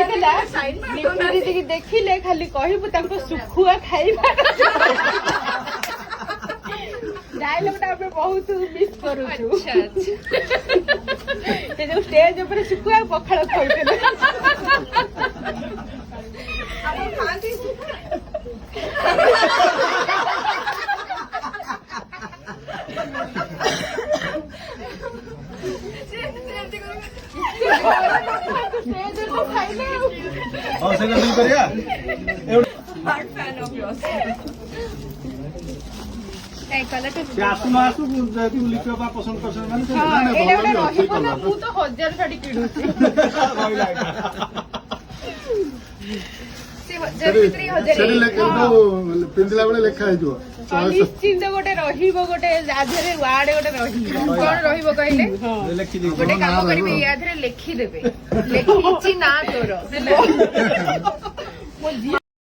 दीदी देखिले खाली कहबू ताको सुखुआ खाइबा डायलॉग आपने बहुत मिस करू अच्छा जो स्टेज ऊपर सुखुआ पखाड़ खाइते पिंधला बेले लेखा निश्चिंत गोटे गोटे आधे वार्ड गोटे कौन कहले गोटे काम करेंगे या लिखिदेवे लिखी ना तोर